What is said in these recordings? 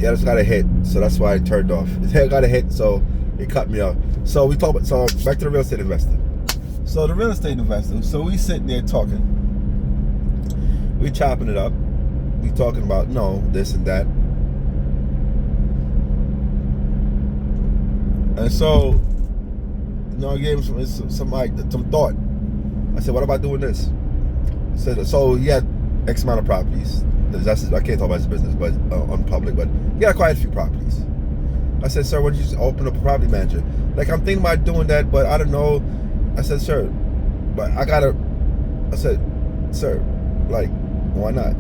Yeah, I just got a hit, so that's why I turned off. His head got a hit, so it cut me off. So we talk about, so back to the real estate investor. So the real estate investor, so we sitting there talking. We chopping it up. We talking about, this and that. And so, I gave him some thought. I said, what about doing this? I said, so he had X amount of properties. I can't talk about his business, but on public, but he got quite a few properties. I said, sir, why don't you just open up a property manager? Like, I'm thinking about doing that, but I don't know. I said, sir, but I said, sir, like, why not?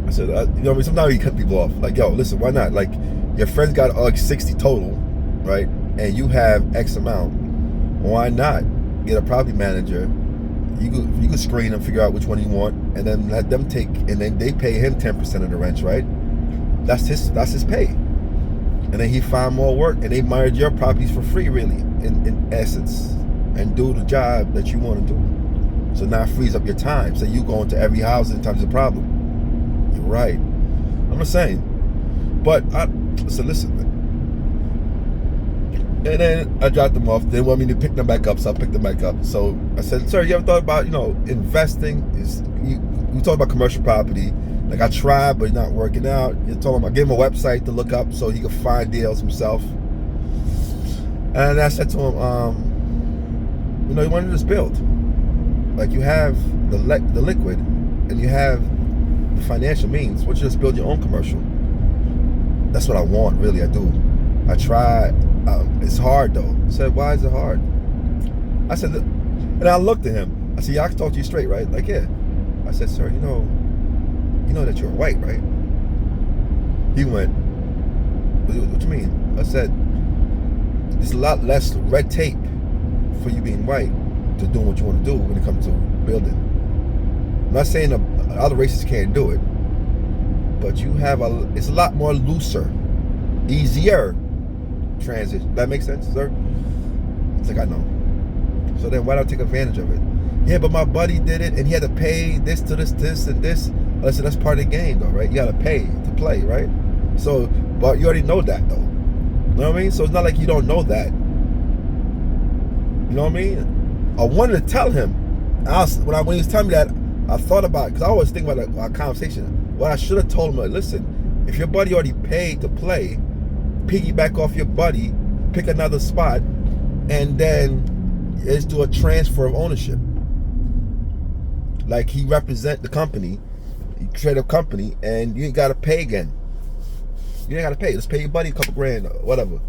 I said, sometimes you cut people off. Like, yo, listen, why not? Like, your friend's got like 60 total, right? And you have X amount. Why not get a property manager? You could screen them, figure out which one you want, and then let them take, and then they pay him 10% of the rent, right? That's his pay. And then he find more work, and they manage your properties for free, really, in essence, and do the job that you want to do. So now it frees up your time. So you go into every house in times of problem. You're right. I'm just saying. But so listen. And then I dropped them off. They want me to pick them back up, so I picked them back up. So I said, sir, you ever thought about, investing? We talk about commercial property. Like, I tried, but it's not working out. I told him I gave him a website to look up so he could find deals himself. And I said to him, you wanted to just build. Like, you have the liquid, and you have the financial means. Why don't you just build your own commercial? That's what I want, really. I do. I tried. It's hard though. I said, why is it hard? I said, and I looked at him. I said, yeah, I can talk to you straight, right? Like, yeah. I said, sir, you know that you're white, right? He went, what you mean? I said, there's a lot less red tape for you being white to doing what you want to do when it comes to building. I'm not saying other races can't do it, but it's a lot more looser, easier transition. That makes sense, sir? It's like, I know. So then why don't I take advantage of it? Yeah, but my buddy did it, and he had to pay this to this and this. I said, that's part of the game, though, right? You got to pay to play, right? So, but you already know that, though. You know what I mean? So it's not like you don't know that. You know what I mean? I wanted to tell him. When he was telling me that, I thought about it, because I always think about our conversation. What I should have told him, like, listen, if your buddy already paid to play, piggyback off your buddy, pick another spot, and then let's do a transfer of ownership. Like, he represent the company, he create a company, and you ain't gotta pay again. You ain't gotta pay. Let's pay your buddy a couple grand or whatever.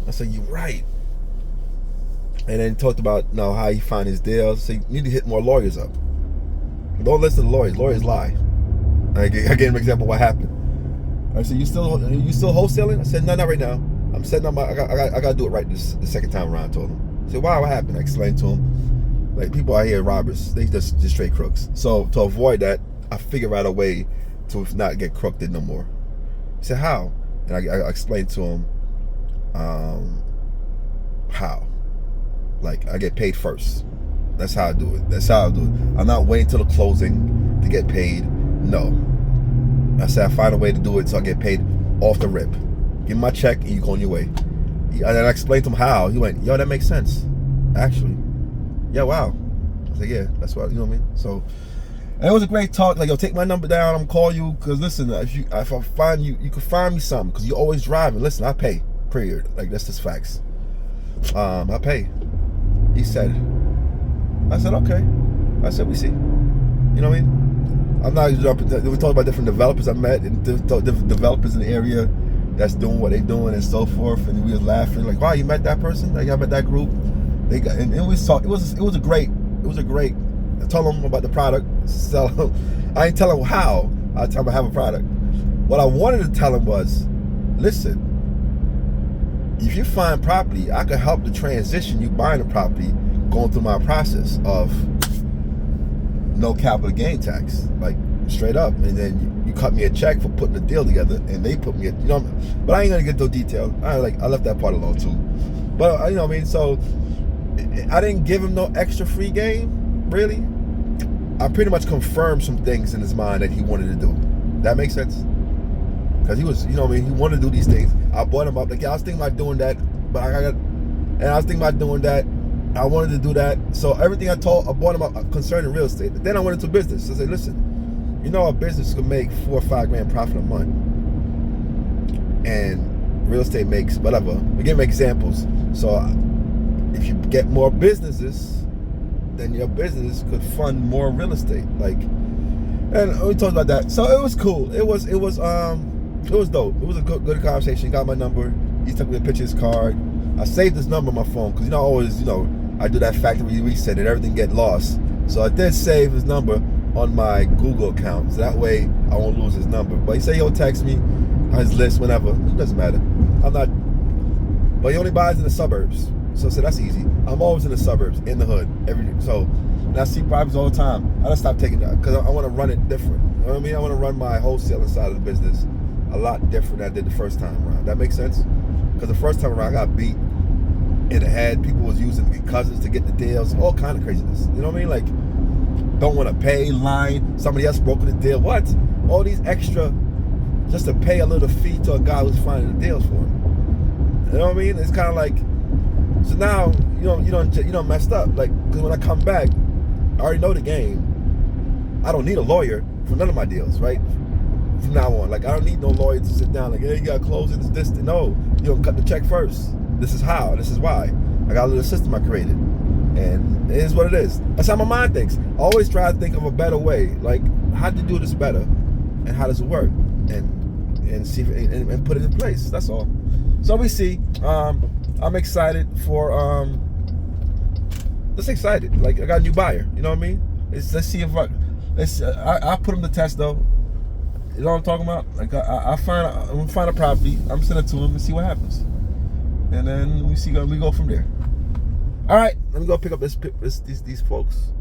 I said, you're right. And then he talked about how he find his deals. So you need to hit more lawyers up. Don't listen to lawyers. Lawyers lie. I gave him an example of what happened. I said, you still wholesaling? I said, no, not right now. I'm setting up I got to do it right the second time around. I told him. I said, why? What happened? I explained to him. Like, people out here robbers. They just straight crooks. So to avoid that, I figured out a way to not get crooked no more. He said, how? And I explained to him how. Like, I get paid first. That's how I do it. I'm not waiting till the closing to get paid. No. I said, I find a way to do it so I get paid off the rip. Give me my check and you go on your way. And I explained to him how. He went, yo, that makes sense. Actually. Yeah, wow. I said, yeah, that's what, you know what I mean? So, and it was a great talk. Like, yo, take my number down. I'm gonna call you. Because listen, if I find you, you can find me something. Because you're always driving. Listen, I pay. Period. Like, that's just facts. I pay. He said. I said, okay. I said, we see. You know what I mean? I'm not jumping. We talked about different developers I met and different developers in the area that's doing what they're doing and so forth. And we was laughing like, wow, you met that person? Like, I met that group. They got, and we talked. It was a great. I told them about the product. So I didn't tell them how. I tell them I have a product. What I wanted to tell them was, listen, if you find property, I can help the transition you buying the property, going through my process of no capital gain tax, like straight up, and then you cut me a check for putting the deal together, and they put me, but I ain't gonna get no detail. I left that part alone too. But you know what I mean. So I didn't give him no extra free game, really. I pretty much confirmed some things in his mind that he wanted to do. That makes sense. because he was, you know what I mean, he wanted to do these things. I brought him up, like, yeah, I was thinking about doing that, but I was thinking about doing that. I wanted to do that. So everything I brought him up concerning real estate. But then I went into business. I said, listen, you know, a business could make $4 or $5 grand profit a month, and real estate makes whatever. We give examples. So if you get more businesses, then your business could fund more real estate. Like, and we talked about that. So it was cool. It was dope. It was a good conversation. He got my number. He took me a picture of his card. I saved his number on my phone because, you know, I always, you know, I do that factory reset and everything get lost. So I did save his number on my Google account. So that way I won't lose his number. But he said he'll text me on his list whenever. It doesn't matter. I'm not, but he only buys in the suburbs. So that's easy. I'm always in the suburbs, in the hood, everything. So, and I see properties all the time. I just stopped taking that because I want to run it different. You know what I mean? I want to run my wholesaling side of the business a lot different than I did the first time around. That makes sense? Because the first time around, I got beat in the head. People was using cousins to get the deals, all kind of craziness. You know what I mean? Like, don't want to pay, lying, somebody else broken the deal. What? All these extra just to pay a little fee to a guy who's finding the deals for him. You know what I mean? It's kind of like, so now you don't messed up. Like, because when I come back, I already know the game. I don't need a lawyer for none of my deals, right? From now on, like, I don't need no lawyer to sit down like, hey, you got to close it, this. No, you don't cut the check first. This is how, this is why. I got a little system I created, and it is what it is. That's how my mind thinks. I always try to think of a better way, like how to do this better, and how does it work, and see if, and put it in place. That's all. So we see. I'm excited for. Just excited. Like, I got a new buyer. You know what I mean? Let's see if I put him to test though. You know what I'm talking about? Like, I'm gonna find a property. I'm sending it to him and see what happens. And then we go from there. All right, let me go pick up these folks.